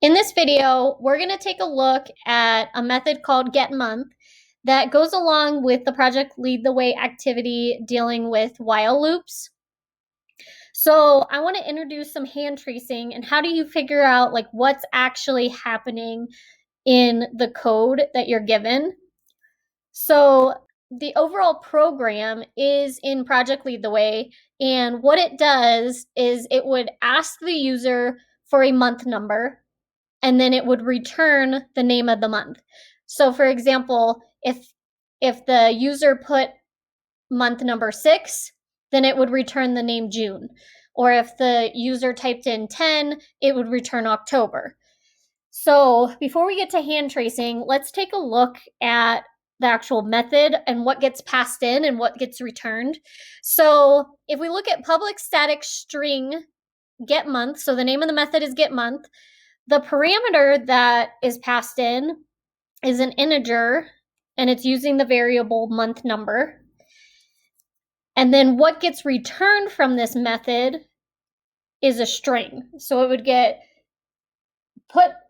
In this video, we're going to take a look at a method called getMonth that goes along with the Project Lead the Way activity dealing with while loops. So I want to introduce some hand tracing and how do you figure out what's actually happening in the code that you're given. So the overall program is in Project Lead the Way, and what it does is it would ask the user for a month number, and then it would return the name of the month. So for example, if the user put month number 6, then it would return the name June. Or if the user typed in 10, it would return October. So before we get to hand tracing, let's take a look at the actual method and what gets passed in and what gets returned. So if we look at public static string getMonth, so the name of the method is getMonth, the parameter that is passed in is an integer, and it's using the variable month number. And then what gets returned from this method is a string. So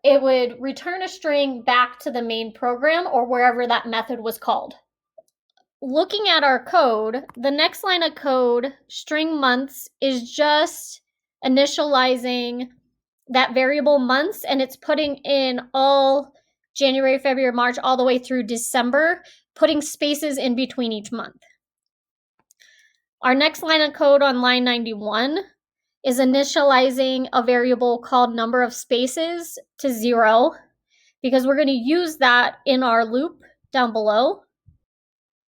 it would return a string back to the main program or wherever that method was called. Looking at our code, the next line of code, string months, is just initializing that variable months, and it's putting in all January, February, March, all the way through December, putting spaces in between each month. Our next line of code on line 91 is initializing a variable called number of spaces to 0, because we're going to use that in our loop down below.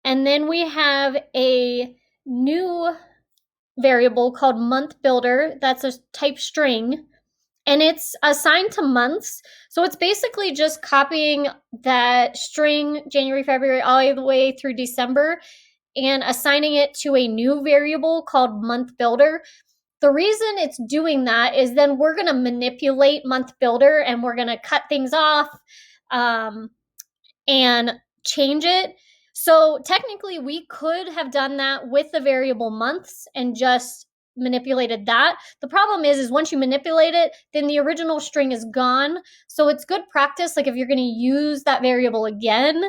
And then we have a new variable called month builder that's a type string, and it's assigned to months. So it's basically just copying that string January, February, all the way through December and assigning it to a new variable called month builder. The reason it's doing that is then we're going to manipulate month builder and we're going to cut things off and change it. So technically we could have done that with the variable months and just manipulated that. The problem is once you manipulate it, then the original string is gone. So it's good practice, if you're going to use that variable again,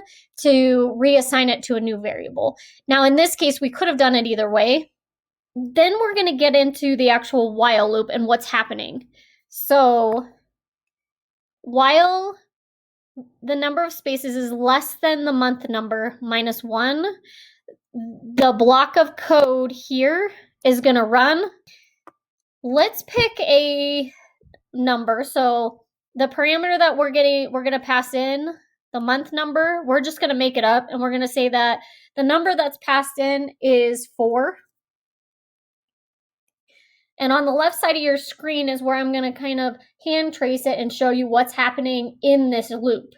to reassign it to a new variable. Now in this case, we could have done it either way. Then we're going to get into the actual while loop and what's happening. So while the number of spaces is less than the month number minus 1, the block of code here is going to run. Let's pick a number. So the parameter that we're going to pass in, the month number, we're just going to make it up, and we're going to say that the number that's passed in is 4. And on the left side of your screen is where I'm going to kind of hand trace it and show you what's happening in this loop.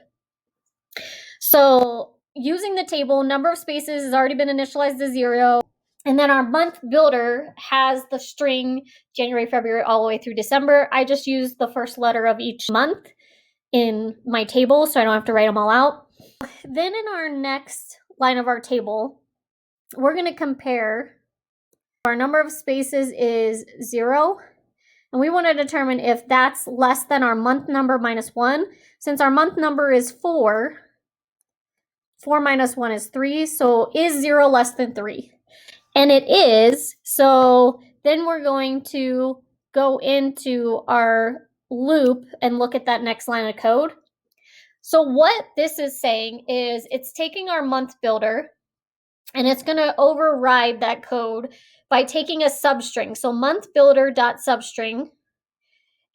So using the table, number of spaces has already been initialized to 0. And then our month builder has the string January, February, all the way through December. I just use the first letter of each month in my table so I don't have to write them all out. Then in our next line of our table, we're going to compare. Our number of spaces is 0, and we want to determine if that's less than our month number minus 1. Since our month number is 4, 4 minus 1 is 3, so is 0 less than 3? And it is, so then we're going to go into our loop and look at that next line of code. So what this is saying is it's taking our month builder and it's going to override that code by taking a substring. So month builder dot substring,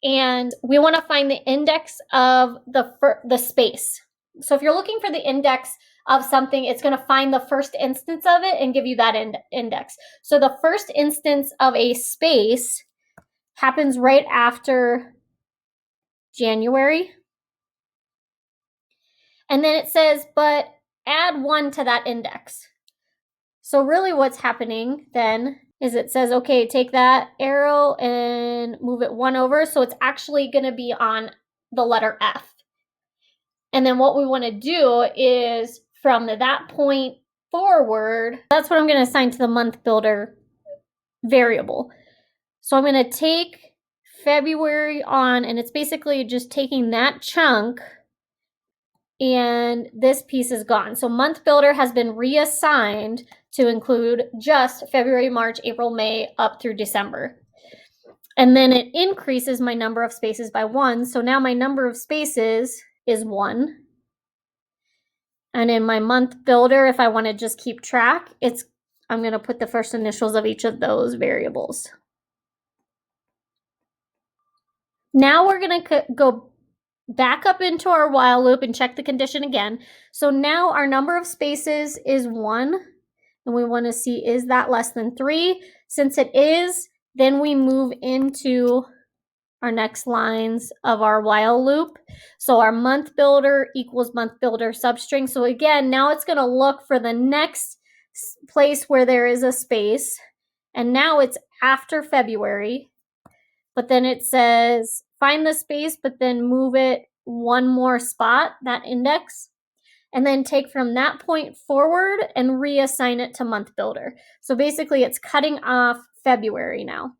and we want to find the index of the space. So if you're looking for the index of something, it's going to find the first instance of it and give you that index. So the first instance of a space happens right after January. And then it says, but add 1 to that index. So really what's happening then is it says, okay, take that arrow and move it 1 over. So it's actually going to be on the letter F. And then what we want to do is from that point forward, that's what I'm going to assign to the month builder variable. So I'm going to take February on, and it's basically just taking that chunk and this piece is gone. So month builder has been reassigned to include just February, March, April, May, up through December. And then it increases my number of spaces by 1. So now my number of spaces is 1. And in my month builder, if I want to just keep track, I'm going to put the first initials of each of those variables. Now we're going to go back up into our while loop and check the condition again. So now our number of spaces is 1, and we want to see, is that less than 3? Since it is, then we move into our next lines of our while loop. So our month builder equals month builder substring. So again, now it's going to look for the next place where there is a space, and now it's after February. But then it says find the space, but then move it one more spot, that index, and then take from that point forward and reassign it to month builder. So basically it's cutting off February now.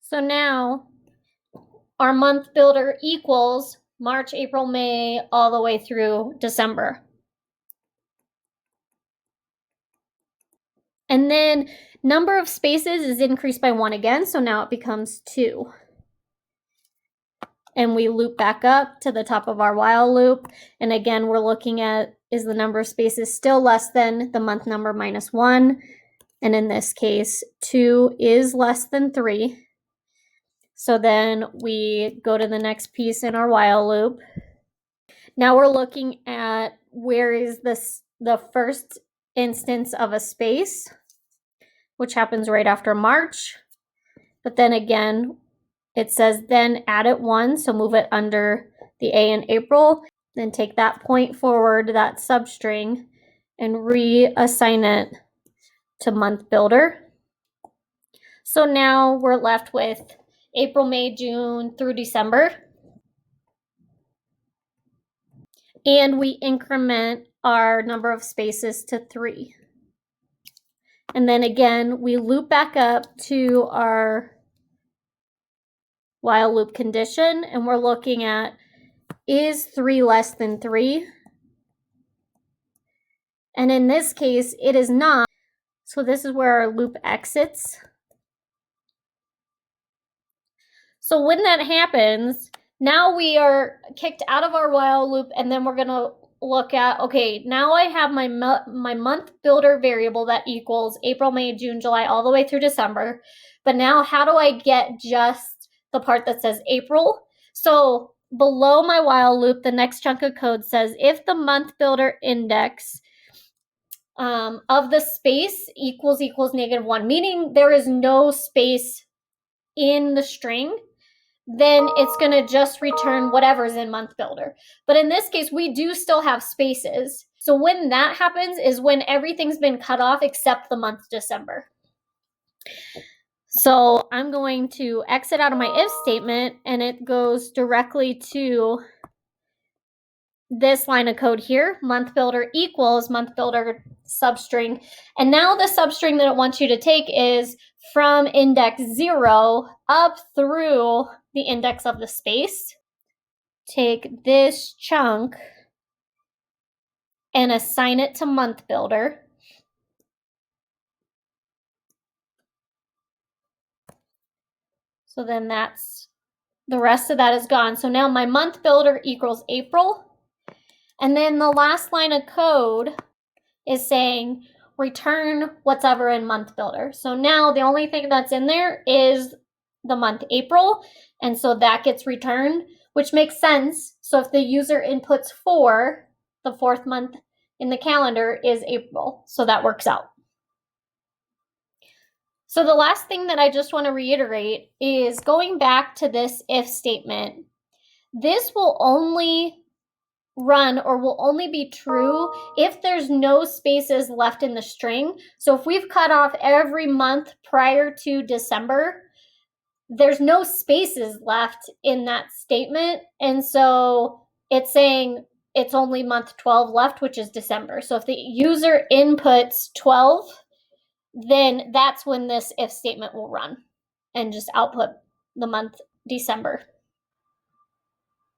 So now our month builder equals March, April, May, all the way through December. And then number of spaces is increased by 1 again, so now it becomes 2. And we loop back up to the top of our while loop. And again, we're looking at, is the number of spaces still less than the month number minus 1? And in this case, 2 is less than 3. So then we go to the next piece in our while loop. Now we're looking at where is the first instance of a space, which happens right after March. But then again, it says then add it 1, so move it under the A in April, then take that point forward, that substring, and reassign it to month builder. So now we're left with April, May, June through December. And we increment our number of spaces to 3. And then again, we loop back up to our while loop condition, and we're looking at, is 3 less than 3? And in this case, it is not. So this is where our loop exits. So when that happens, now we are kicked out of our while loop, and then we're going to look at, okay, now I have my month builder variable that equals April, May, June, July, all the way through December. But now how do I get just the part that says April? So below my while loop, the next chunk of code says if the month builder index of the space equals -1, meaning there is no space in the string, then it's going to just return whatever's in month builder. But in this case, we do still have spaces. So when that happens is when everything's been cut off except the month December. So I'm going to exit out of my if statement, and it goes directly to this line of code here, month builder equals month builder substring. And now the substring that it wants you to take is from index 0 up through the index of the space. Take this chunk and assign it to month builder. So then that's, the rest of that is gone. So now my month builder equals April. And then the last line of code is saying return whatever in month builder. So now the only thing that's in there is the month April, and so that gets returned, which makes sense. So if the user inputs 4, the 4th month in the calendar is April, so that works out. So the last thing that I just want to reiterate is going back to this if statement. This will only run or will only be true if there's no spaces left in the string. So if we've cut off every month prior to December, there's no spaces left in that statement. And so it's saying it's only month 12 left, which is December. So if the user inputs 12, then that's when this if statement will run and just output the month December.